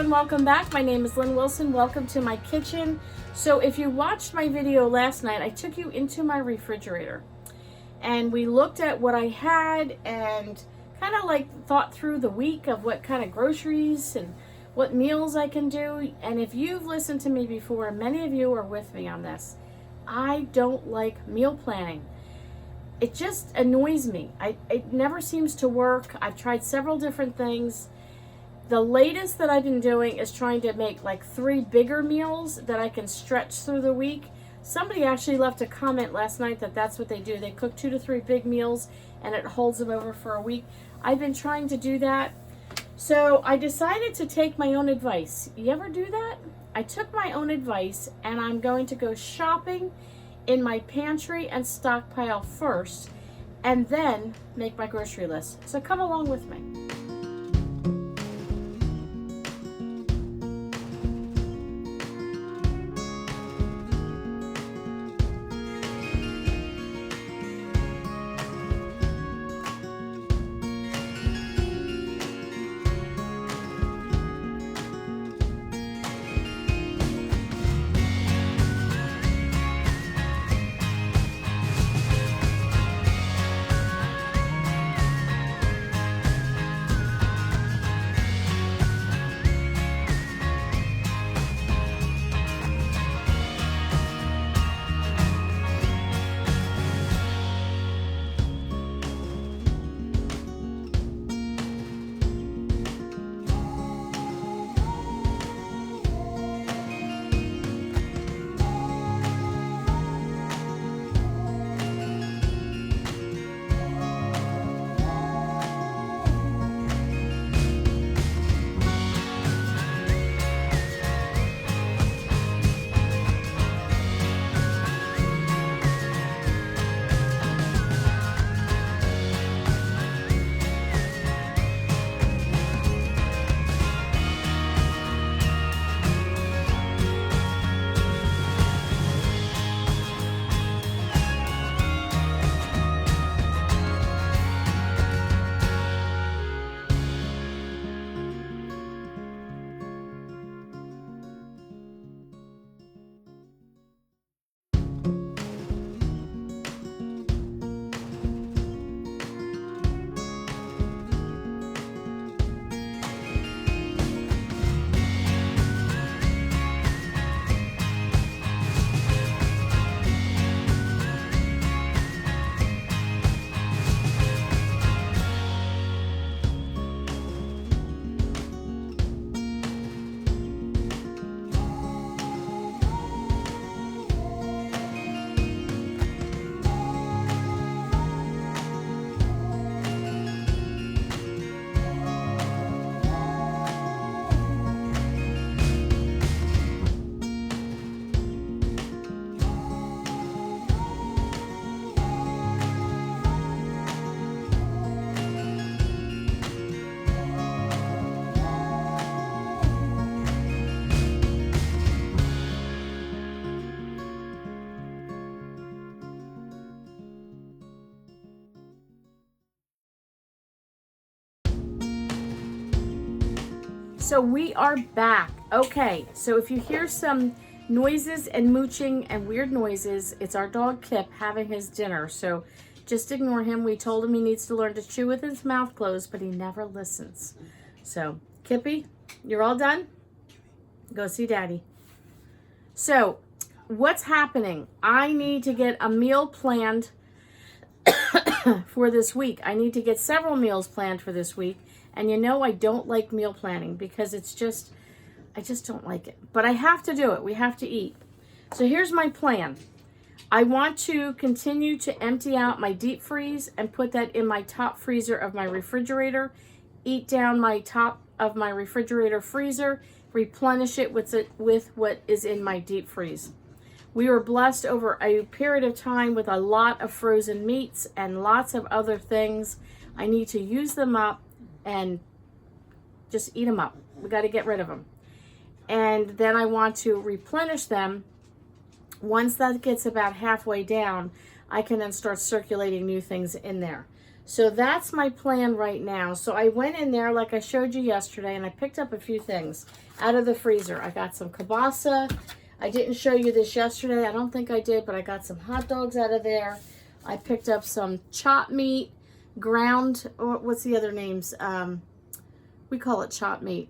and welcome back. My name is Lynn Wilson. Welcome to my kitchen. So if you watched my video last night, I took you into my refrigerator and we looked at what I had and kind of like thought through the week of what kind of groceries and what meals I can do. And if you've listened to me before, many of you are with me on this. I don't like meal planning. It just annoys me. It never seems to work. I've tried several different things. The latest that I've been doing is trying to make like 3 bigger meals that I can stretch through the week. Somebody actually left a comment last night that that's what they do. They cook 2 to 3 big meals and it holds them over for a week. I've been trying to do that. So I decided to take my own advice. You ever do that? I took my own advice and I'm going to go shopping in my pantry and stockpile first and then make my grocery list. So come along with me. So we are back. Okay, so if you hear some noises and mooching and weird noises, it's our dog Kip having his dinner. So just ignore him. We told him he needs to learn to chew with his mouth closed, but he never listens. So Kippy, you're all done? Go see Daddy. So what's happening? I need to get a meal planned for this week. I need to get several meals planned for this week. And you know I don't like meal planning because I just don't like it. But I have to do it. We have to eat. So here's my plan. I want to continue to empty out my deep freeze and put that in my top freezer of my refrigerator. Eat down my top of my refrigerator freezer. Replenish it with what is in my deep freeze. We were blessed over a period of time with a lot of frozen meats and lots of other things. I need to use them up and just eat them up. We got to get rid of them. And then I want to replenish them. Once that gets about halfway down, I can then start circulating new things in there. So that's my plan right now. So I went in there like I showed you yesterday, and I picked up a few things out of the freezer. I got some kielbasa. I didn't show you this yesterday. I don't think I did, but I got some hot dogs out of there. I picked up some chopped meat, ground, or what's the other names? We call it chopped meat.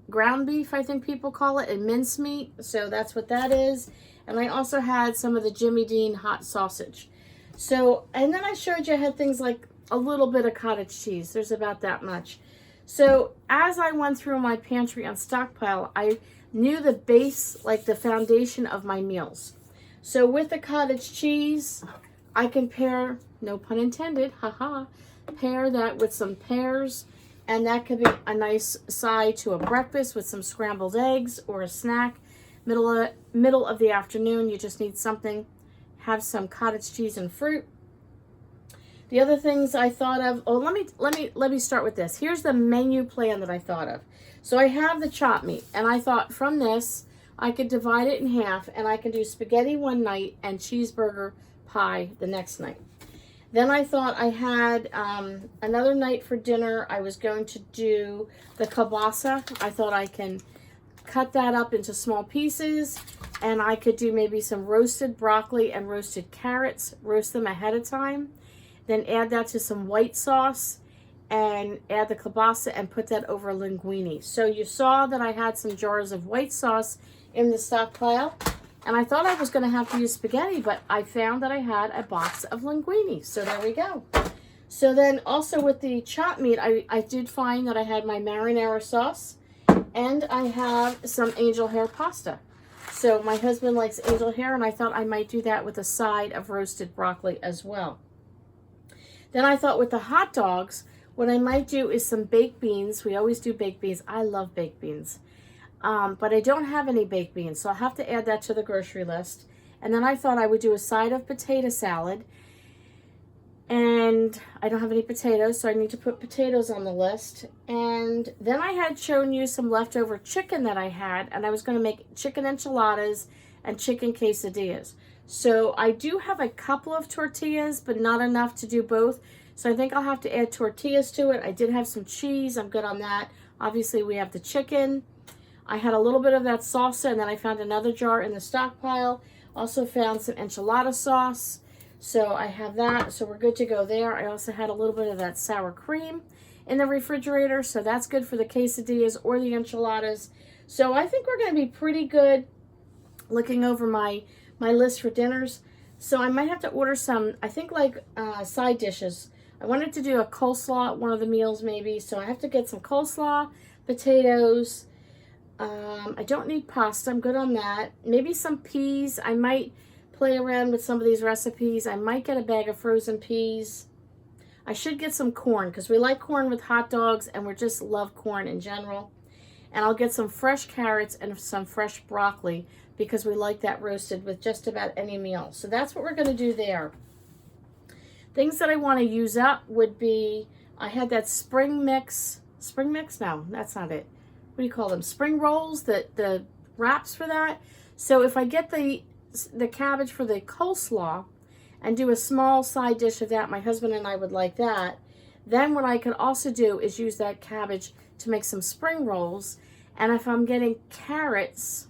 Ground beef, I think people call it, and mincemeat. So that's what that is. And I also had some of the Jimmy Dean hot sausage. So, and then I showed you I had things like a little bit of cottage cheese. There's about that much. So as I went through my pantry on Stockpile, I knew the base, like the foundation of my meals. So with the cottage cheese, I can pair, no pun intended, haha, pair that with some pears, and that could be a nice side to a breakfast with some scrambled eggs or a snack. Middle of the afternoon, you just need something, have some cottage cheese and fruit. The other things I thought of, oh, let me start with this. Here's the menu plan that I thought of. So I have the chopped meat, and I thought from this, I could divide it in half, and I can do spaghetti one night and cheeseburger pie the next night. Then I thought I had another night for dinner. I was going to do the kielbasa. I thought I can cut that up into small pieces, and I could do maybe some roasted broccoli and roasted carrots, roast them ahead of time. Then add that to some white sauce and add the kielbasa and put that over linguine. So you saw that I had some jars of white sauce in the Stockpile, and I thought I was going to have to use spaghetti, but I found that I had a box of linguine. So there we go. So then also with the chopped meat, I did find that I had my marinara sauce, and I have some angel hair pasta. So my husband likes angel hair, and I thought I might do that with a side of roasted broccoli as well. Then I thought with the hot dogs, what I might do is some baked beans. We always do baked beans. I love baked beans. But I don't have any baked beans, so I'll have to add that to the grocery list. And then I thought I would do a side of potato salad. And I don't have any potatoes, so I need to put potatoes on the list. And then I had shown you some leftover chicken that I had, and I was going to make chicken enchiladas and chicken quesadillas. So I do have a couple of tortillas, but not enough to do both. So I think I'll have to add tortillas to it. I did have some cheese. I'm good on that. Obviously, we have the chicken. I had a little bit of that salsa, and then I found another jar in the Stockpile. Also found some enchilada sauce. So I have that. So we're good to go there. I also had a little bit of that sour cream in the refrigerator. So that's good for the quesadillas or the enchiladas. So I think we're going to be pretty good looking over my list for dinners. So I might have to order some, I think like side dishes. I wanted to do a coleslaw at one of the meals maybe. So I have to get some coleslaw, potatoes. I don't need pasta. I'm good on that. Maybe some peas. I might play around with some of these recipes. I might get a bag of frozen peas. I should get some corn because we like corn with hot dogs, and we just love corn in general. And I'll get some fresh carrots and some fresh broccoli because we like that roasted with just about any meal. So that's what we're going to do there. Things that I want to use up would be, I had that spring mix. No, that's not it. What do you call them? Spring rolls, the wraps for that. So if I get the cabbage for the coleslaw and do a small side dish of that, my husband and I would like that. Then what I could also do is use that cabbage to make some spring rolls. And if I'm getting carrots,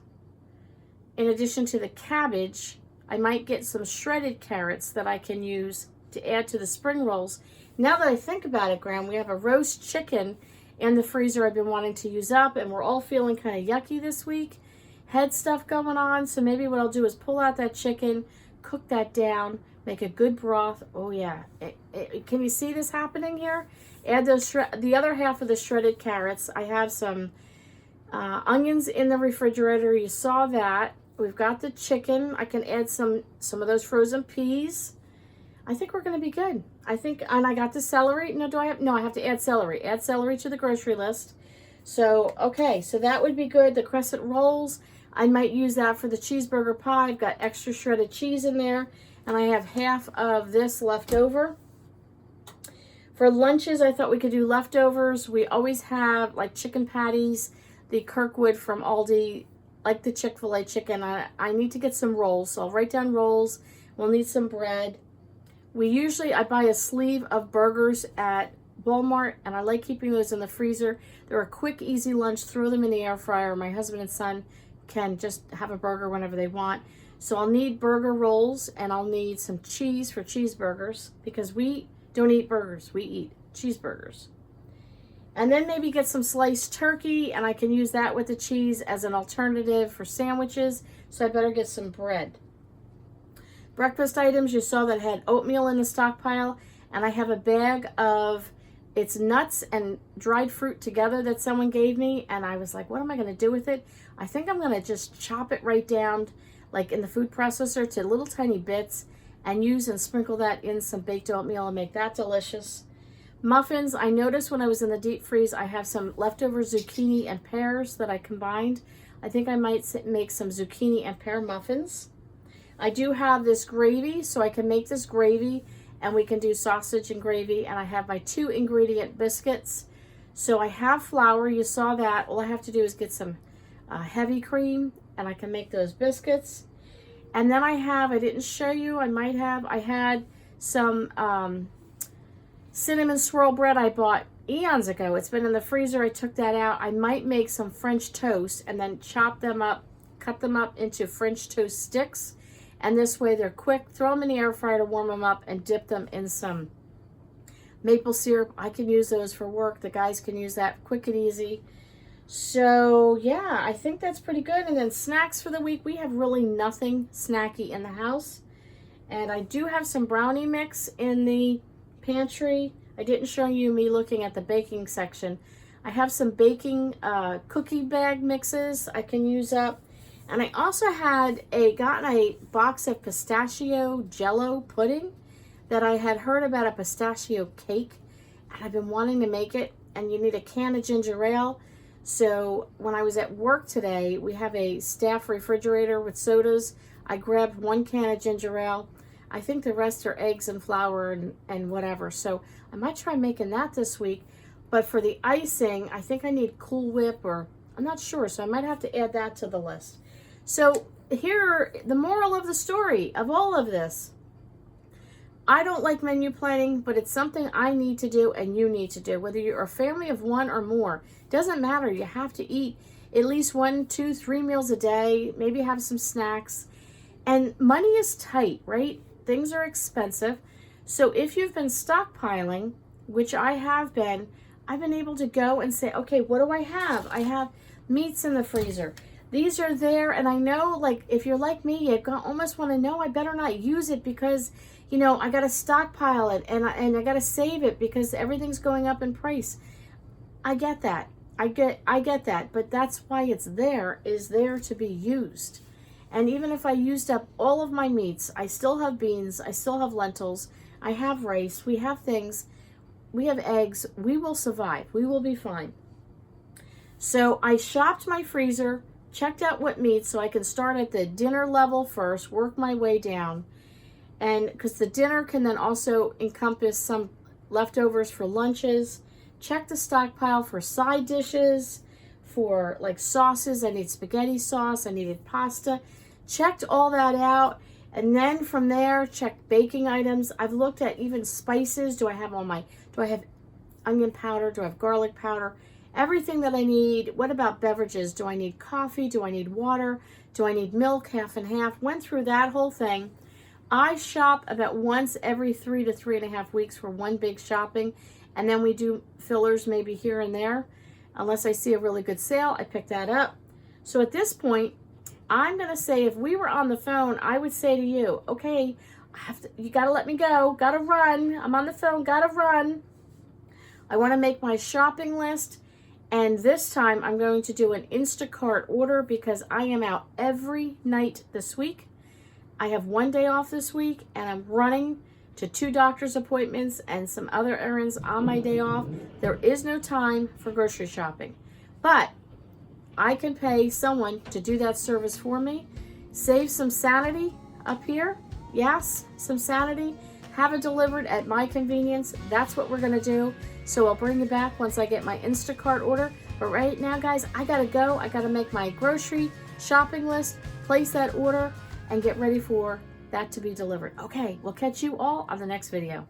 in addition to the cabbage, I might get some shredded carrots that I can use to add to the spring rolls. Now that I think about it, Graham, we have a roast chicken in the freezer I've been wanting to use up, and we're all feeling kind of yucky this week. Head stuff going on, so maybe what I'll do is pull out that chicken, cook that down, make a good broth. Oh yeah, can you see this happening here? Add those the other half of the shredded carrots. I have some onions in the refrigerator. You saw that. We've got the chicken. I can add some of those frozen peas. I think we're going to be good. I think, and I got the celery. No, I have to add celery. Add celery to the grocery list. So, okay, so that would be good. The crescent rolls, I might use that for the cheeseburger pie. I've got extra shredded cheese in there, and I have half of this left over. For lunches, I thought we could do leftovers. We always have like chicken patties, the Kirkwood from Aldi, like the Chick-fil-A chicken. I need to get some rolls, so I'll write down rolls. We'll need some bread. I buy a sleeve of burgers at Walmart, and I like keeping those in the freezer. They're a quick, easy lunch. Throw them in the air fryer. My husband and son can just have a burger whenever they want. So I'll need burger rolls, and I'll need some cheese for cheeseburgers, because we don't eat burgers, we eat cheeseburgers. And then maybe get some sliced turkey, and I can use that with the cheese as an alternative for sandwiches. So I better get some bread. Breakfast items, you saw that had oatmeal in the stockpile, and I have a bag of, it's nuts and dried fruit together that someone gave me, and I was like, what am I going to do with it? I think I'm going to just chop it right down, like in the food processor, to little tiny bits, and use and sprinkle that in some baked oatmeal and make that delicious. Muffins, I noticed when I was in the deep freeze, I have some leftover zucchini and pears that I combined. I think I might make some zucchini and pear muffins. I do have this gravy, so I can make this gravy, and we can do sausage and gravy. And I have my 2 ingredient biscuits. So I have flour, you saw that. All I have to do is get some heavy cream, and I can make those biscuits. And then I didn't show you, I had some cinnamon swirl bread I bought eons ago. It's been in the freezer. I took that out. I might make some French toast and then chop them up, cut them up into French toast sticks. And this way they're quick. Throw them in the air fryer to warm them up and dip them in some maple syrup. I can use those for work. The guys can use that, quick and easy. So yeah, I think that's pretty good. And then snacks for the week. We have really nothing snacky in the house. And I do have some brownie mix in the pantry. I didn't show you me looking at the baking section. I have some baking cookie bag mixes I can use up. And I also had gotten a box of pistachio jello pudding that I had heard about, a pistachio cake, and I've been wanting to make it. And you need a can of ginger ale. So when I was at work today, we have a staff refrigerator with sodas. I grabbed 1 can of ginger ale. I think the rest are eggs and flour and whatever. So I might try making that this week. But for the icing, I think I need Cool Whip, or I'm not sure. So I might have to add that to the list. So here, the moral of the story of all of this. I don't like menu planning, but it's something I need to do and you need to do. Whether you're a family of 1 or more, doesn't matter. You have to eat at least 1, 2, 3 meals a day. Maybe have some snacks. And money is tight, right? Things are expensive. So if you've been stockpiling, which I have been, I've been able to go and say, okay, what do I have? I have meats in the freezer. These are there, and I know, like, if you're like me, you almost want to know, I better not use it because, you know, I got to stockpile it, and I got to save it because everything's going up in price. I get that. I get that, but that's why it's there, is there to be used. And even if I used up all of my meats, I still have beans, I still have lentils, I have rice, we have things, we have eggs, we will survive, we will be fine. So I shopped my freezer, checked out what meats, so I can start at the dinner level first, work my way down. And because the dinner can then also encompass some leftovers for lunches. Check the stockpile for side dishes, for like sauces. I need spaghetti sauce, I needed pasta. Checked all that out, and then from there, checked baking items. I've looked at even spices. Do I have onion powder? Do I have garlic powder? Everything that I need. What about beverages? Do I need coffee? Do I need water? Do I need milk? Half and half. Went through that whole thing. I shop about once every 3 to 3.5 weeks for one big shopping, and then we do fillers maybe here and there. Unless I see a really good sale, I pick that up. So at this point, I'm going to say, if we were on the phone, I would say to you, okay, you got to let me go. Got to run. I'm on the phone. Got to run. I want to make my shopping list. And this time I'm going to do an Instacart order because I am out every night this week. I have 1 day off this week, and I'm running to 2 doctor's appointments and some other errands on my day off. There is no time for grocery shopping. But I can pay someone to do that service for me. Save some sanity up here. Yes, some sanity. Have it delivered at my convenience. That's what we're going to do. So I'll bring you back once I get my Instacart order. But right now, guys, I got to go. I got to make my grocery shopping list, place that order, and get ready for that to be delivered. Okay, we'll catch you all on the next video.